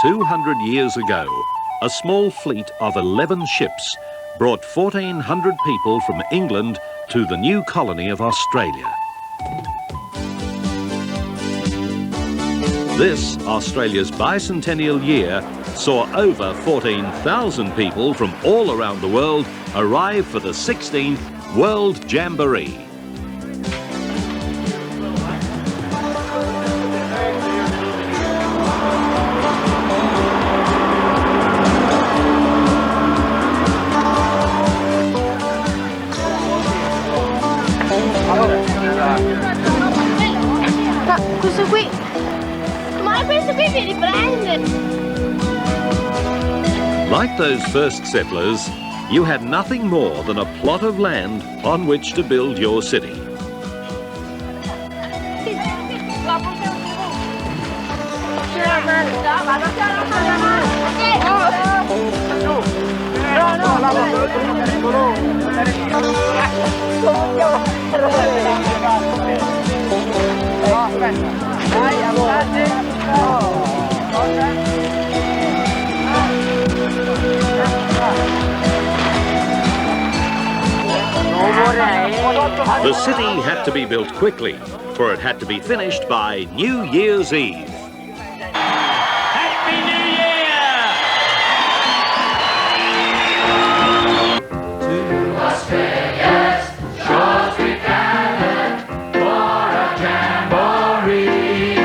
200 years ago, a small fleet of 11 ships brought 1,400 people from England to the new colony of Australia. This, Australia's bicentennial year, saw over 14,000 people from all around the world arrive for the 16th World Jamboree. Questo qui, ma questo qui mi riprende. Like those first settlers, you had nothing more than a plot of land on which to build your city. The city had to be built quickly, for it had to be finished by New Year's Eve. Happy New Year! To Australia's shores we've gathered for a jamboree.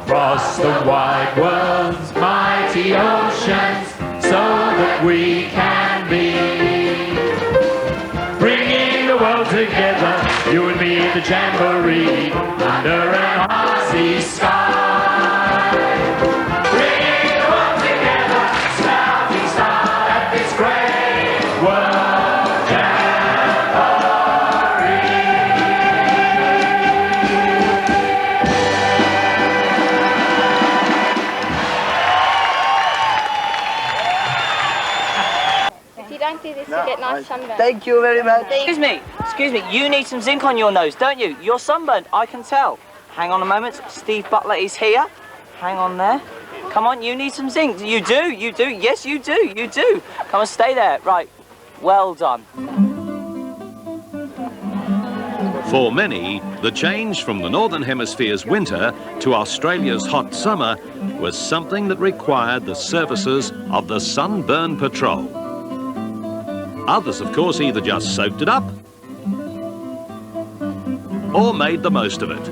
Across the wide world's mighty oceans, so that we can be. Bringing the world together, you and me at the jamboree, under an Aussie sky. Bringing the world together, spouting star at this great World If you don't do this, you get nice sunburn. Thank you very much. Excuse me, you need some zinc on your nose, don't you? You're sunburned, I can tell. Hang on a moment, Steve Butler is here. Hang on there. Come on, you need some zinc. You do, yes you do. Come on, stay there, right. Well done. For many, the change from the Northern Hemisphere's winter to Australia's hot summer was something that required the services of the Sunburn Patrol. Others, of course, either just soaked it up or made the most of it.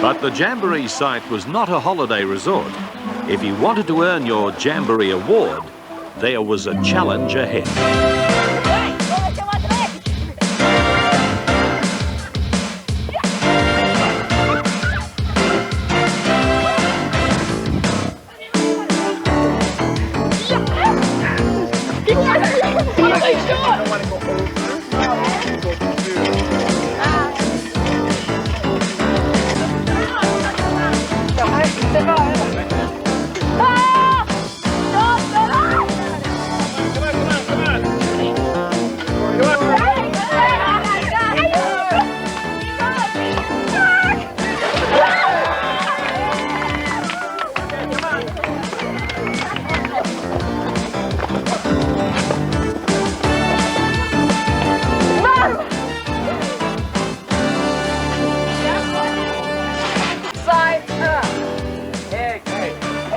But the Jamboree site was not a holiday resort. If you wanted to earn your Jamboree award, there was a challenge ahead.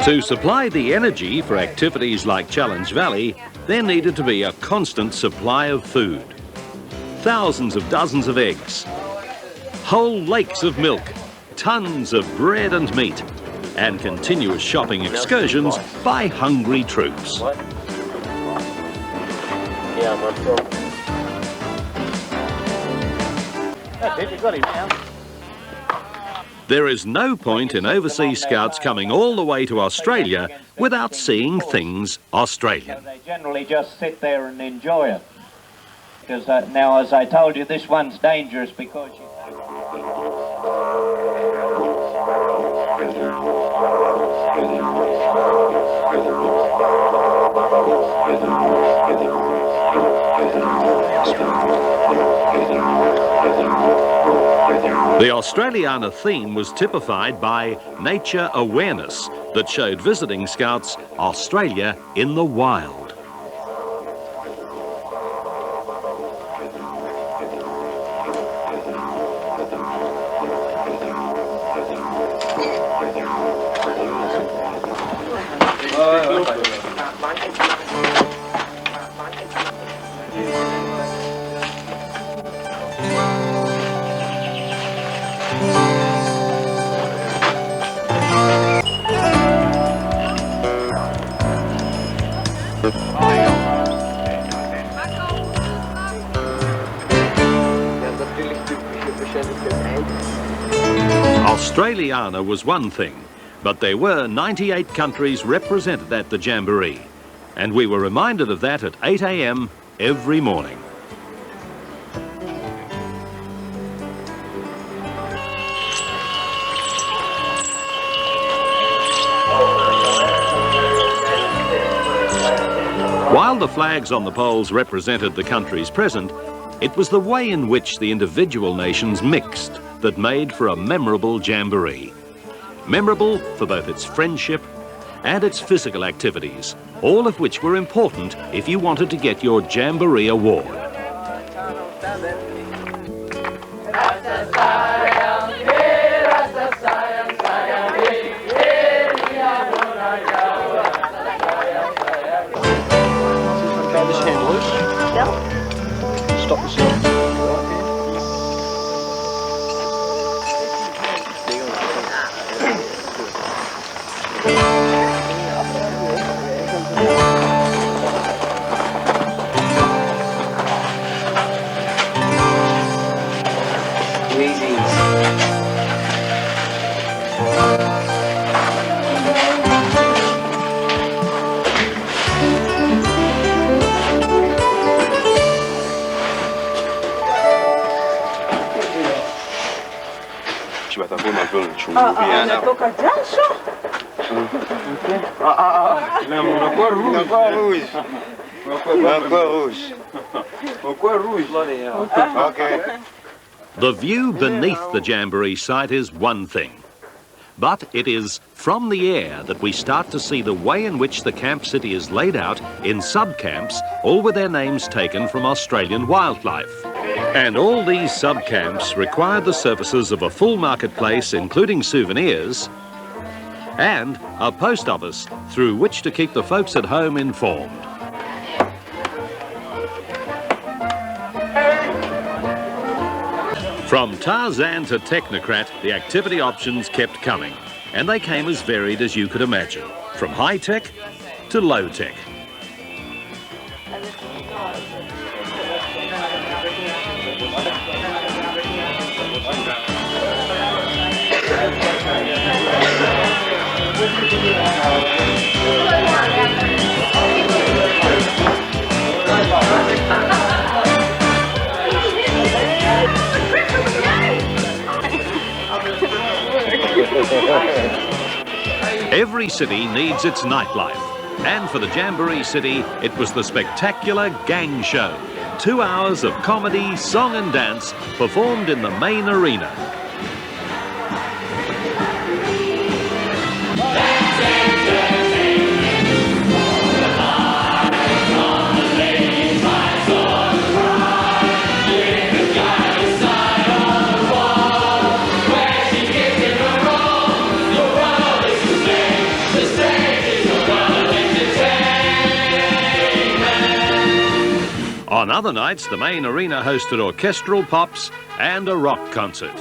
To supply the energy for activities like Challenge Valley, there needed to be a constant supply of food. Thousands of dozens of eggs, whole lakes of milk, tons of bread and meat, and continuous shopping excursions by hungry troops. That's it, you've got him now. There is no point in overseas scouts coming all the way to Australia without seeing things Australian. They generally just sit there and enjoy it. Because now, as I told you, this one's dangerous because The Australiana theme was typified by nature awareness that showed visiting scouts Australia in the wild. Australiana was one thing, but there were 98 countries represented at the Jamboree, and we were reminded of that at 8 a.m. every morning. While the flags on the poles represented the countries present, it was the way in which the individual nations mixed that made for a memorable Jamboree. Memorable for both its friendship and its physical activities, all of which were important if you wanted to get your Jamboree award. Stop yourself. The view beneath the Jamboree site is one thing, but it is from the air that we start to see the way in which the camp city is laid out in sub-camps, all with their names taken from Australian wildlife. And all these sub-camps require the services of a full marketplace, including souvenirs, and a post office through which to keep the folks at home informed. From Tarzan to Technocrat, the activity options kept coming, and they came as varied as you could imagine, from high-tech to low-tech. Every city needs its nightlife, and for the Jamboree City, it was the spectacular gang show. 2 hours of comedy, song and dance performed in the main arena. On other nights, the main arena hosted orchestral pops and a rock concert.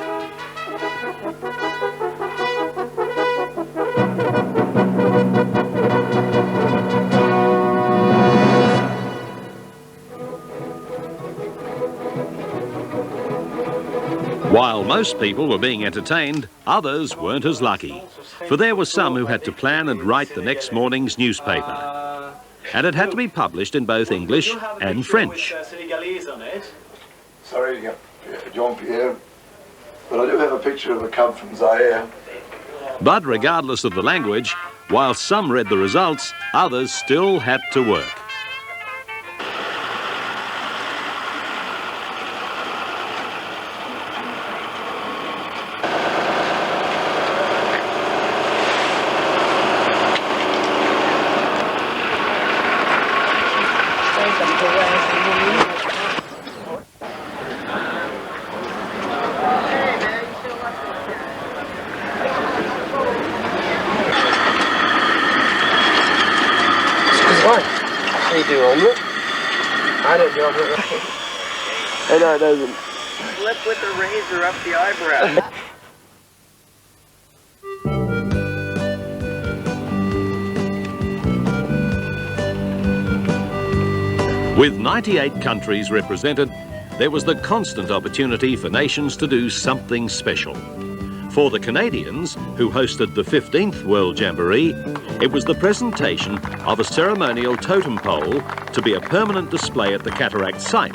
While most people were being entertained, others weren't as lucky, for there were some who had to plan and write the next morning's newspaper. And it had to be published in both English and French. Sorry, Jean-Pierre. But I do have a picture of a cub from Zaire. But regardless of the language, while some read the results, others still had to work. You do omelette? I don't do omelette. I know it doesn't. Slip with the razor up the eyebrow. With 98 countries represented, there was the constant opportunity for nations to do something special. For the Canadians, who hosted the 15th World Jamboree, it was the presentation of a ceremonial totem pole to be a permanent display at the Cataract site,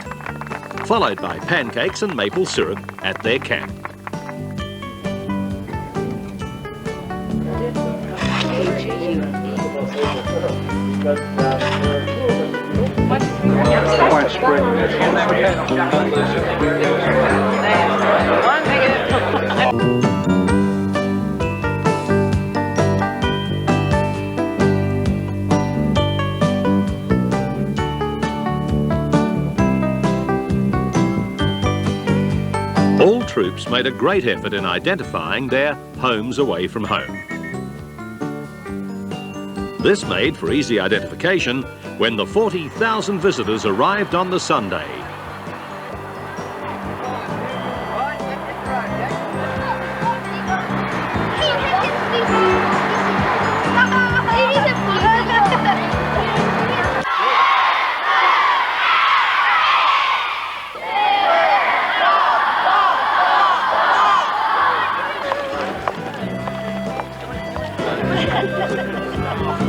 followed by pancakes and maple syrup at their camp. All troops made a great effort in identifying their homes away from home. This made for easy identification when the 40,000 visitors arrived on the Sunday.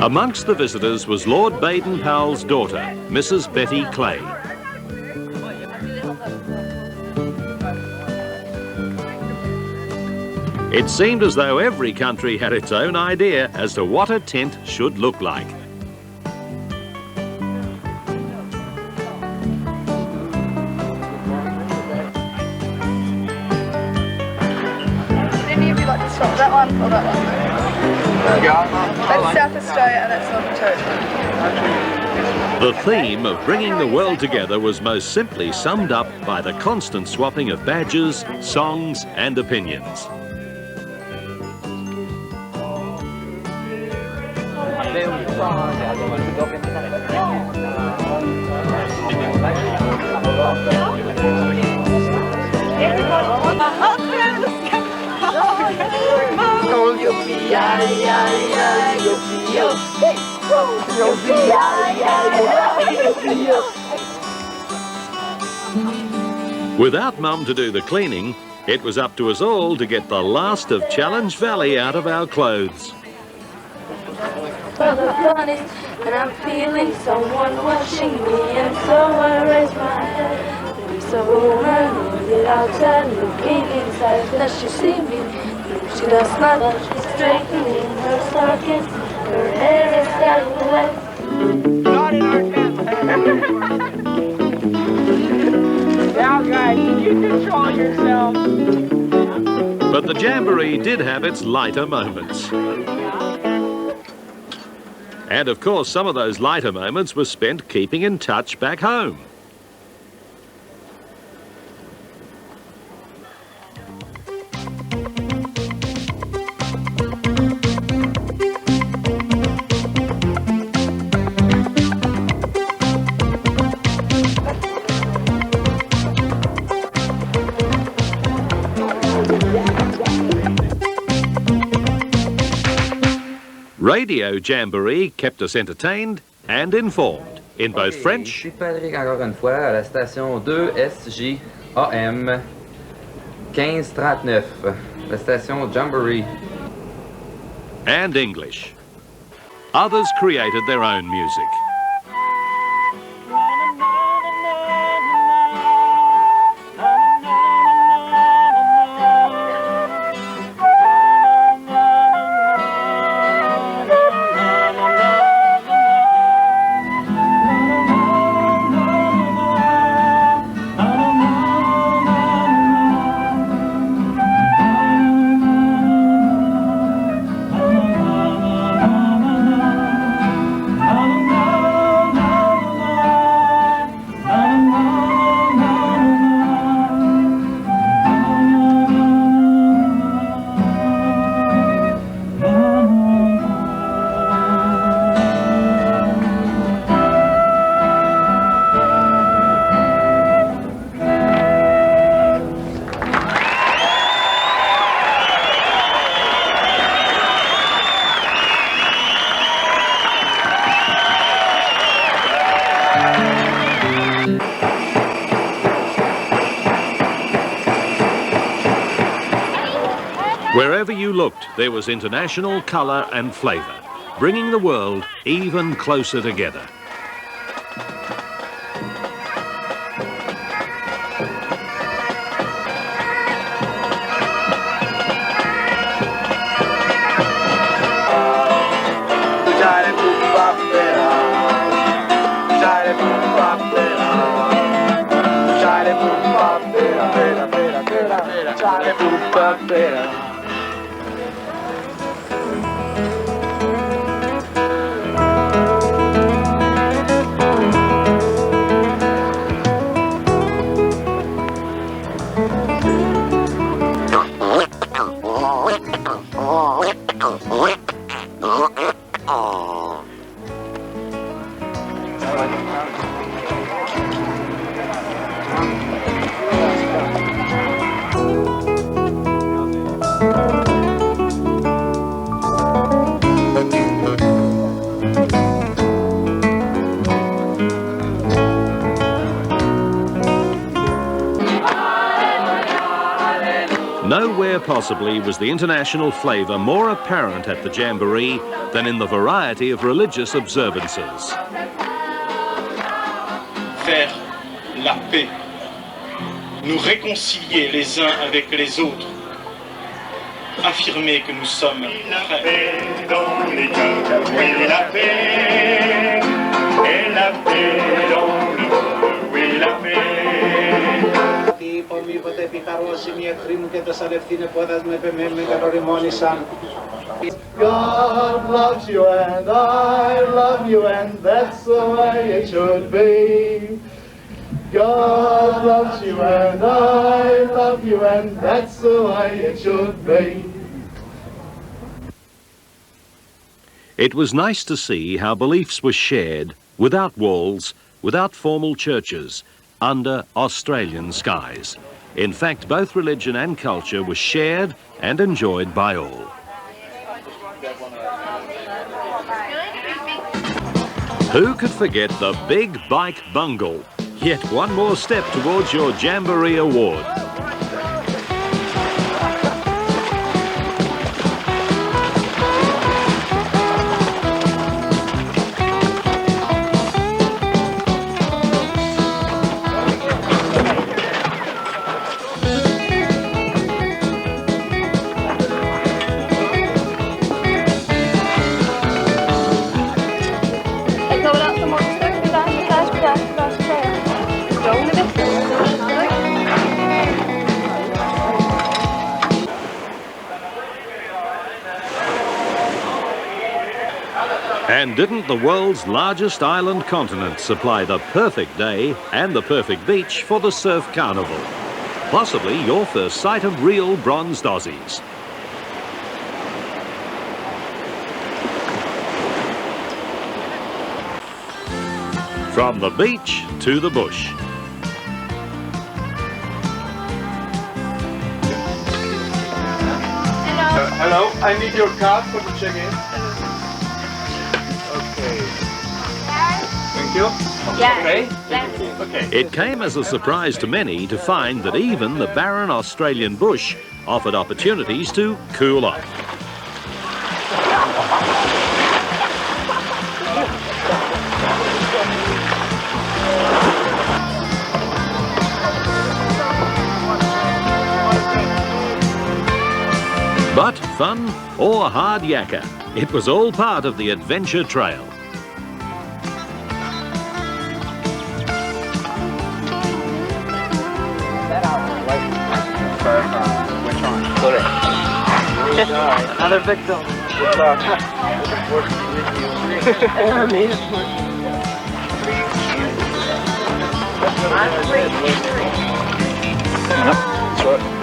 Amongst the visitors was Lord Baden-Powell's daughter, Mrs. Betty Clay. It seemed as though every country had its own idea as to what a tent should look like. Would any of you like to swap that one or that one? That's South Australia and that's Northern Territory. The theme of bringing the world together was most simply summed up by the constant swapping of badges, songs and opinions. Without Mum to do the cleaning, it was up to us all to get the last of Challenge Valley out of our clothes. And I'm feeling someone watching me, and so I raise my head. There's a woman on the outside looking inside. Does she see me? She does not. She's straightening her stockings. Her hair is getting wet. Not in our camp. Now, guys, can you control yourself? But the Jamboree did have its lighter moments. And of course, some of those lighter moments were spent keeping in touch back home. Radio Jamboree kept us entertained and informed in both French Ici Patrick encore une fois à la station 2 SJ AM 1539, la station Jamboree. and English. Others created their own music. Wherever you looked, there was international colour and flavour, bringing the world even closer together. Nowhere possibly was the international flavour more apparent at the Jamboree than in the variety of religious observances. Faire la paix, nous réconcilier les uns avec les autres, affirmer que nous sommes frères. Dans les cœurs, oui, la paix, et la paix dans le monde, oui, la paix. God loves you and I love you and that's the way it should be. God loves you and I love you and that's the way it should be. It was nice to see how beliefs were shared, without walls, without formal churches, under Australian skies. In fact, both religion and culture were shared and enjoyed by all. Who could forget the big bike bungle? Yet one more step towards your Jamboree award. And didn't the world's largest island continent supply the perfect day and the perfect beach for the surf carnival? Possibly your first sight of real bronzed Aussies. From the beach to the bush. Hello, I need your card for the check-in. Okay. Thank you. Yeah. Okay. It came as a surprise to many to find that even the barren Australian bush offered opportunities to cool off. But fun or hard yakka, it was all part of the adventure trail. Which one? Another victim. That's right.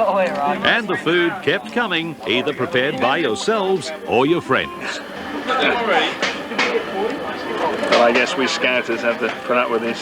And the food kept coming, either prepared by yourselves or your friends. Well, I guess we scouters have to put up with this.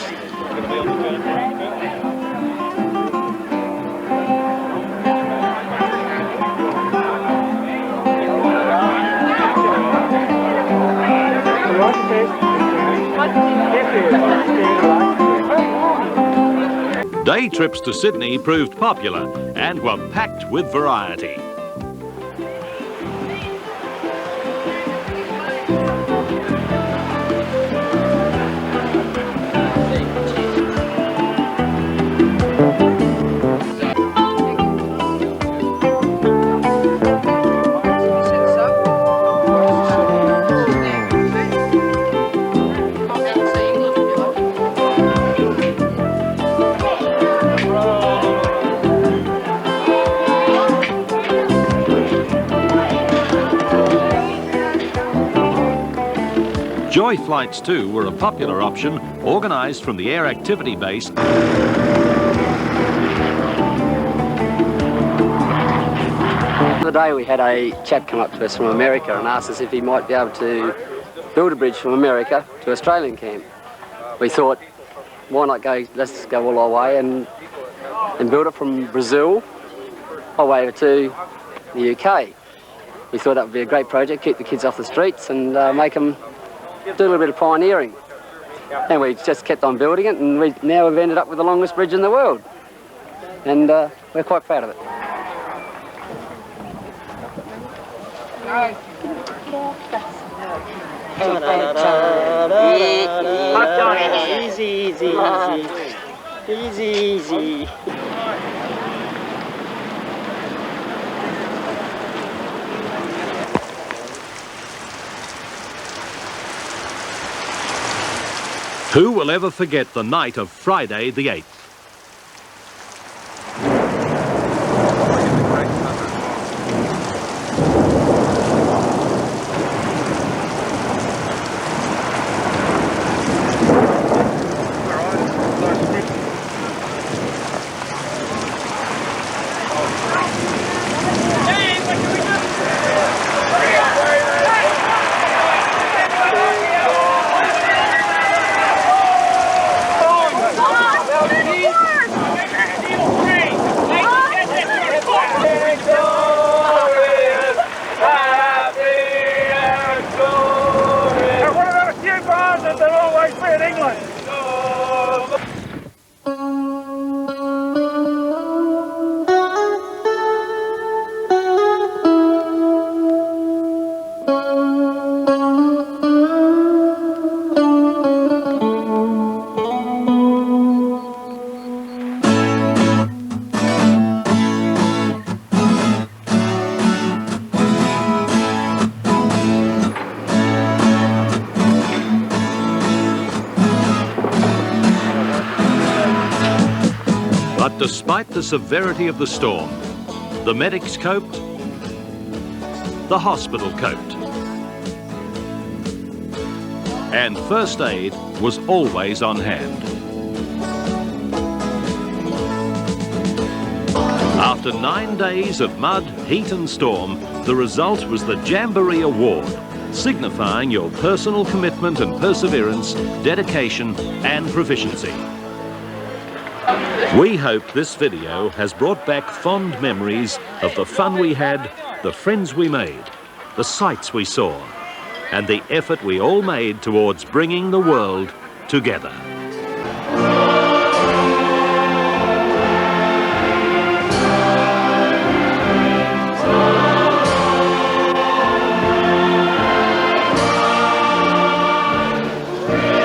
Day trips to Sydney proved popular and were packed with variety. Joy flights too were a popular option, organised from the Air Activity Base. The other day we had a chap come up to us from America and asked us if he might be able to build a bridge from America to Australian camp. We thought, why not go, let's go all our way and build it from Brazil all the way to the UK. We thought that would be a great project, keep the kids off the streets and make them do a little bit of pioneering. And we just kept on building it, and now we've ended up with the longest bridge in the world. And we're quite proud of it. Easy, easy, easy. Easy, easy. Who will ever forget the night of Friday the 8th? But despite the severity of the storm, the medics coped, the hospital coped. And first aid was always on hand. After 9 days of mud, heat and storm, the result was the Jamboree Award, signifying your personal commitment and perseverance, dedication and proficiency. We hope this video has brought back fond memories of the fun we had, the friends we made, the sights we saw, and the effort we all made towards bringing the world together.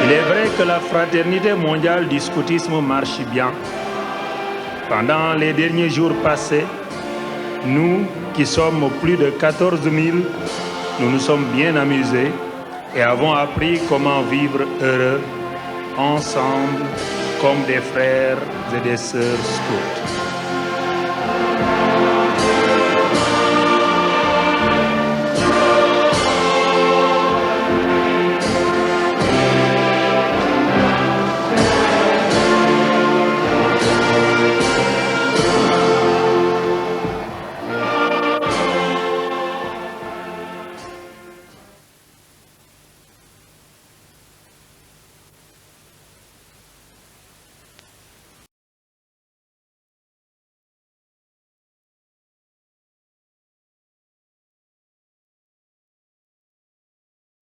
Il est vrai que la fraternité mondiale du scoutisme marche bien. Pendant les derniers jours passés, nous qui sommes plus de 14 000, nous nous sommes bien amusés et avons appris comment vivre heureux, ensemble, comme des frères et des sœurs scouts.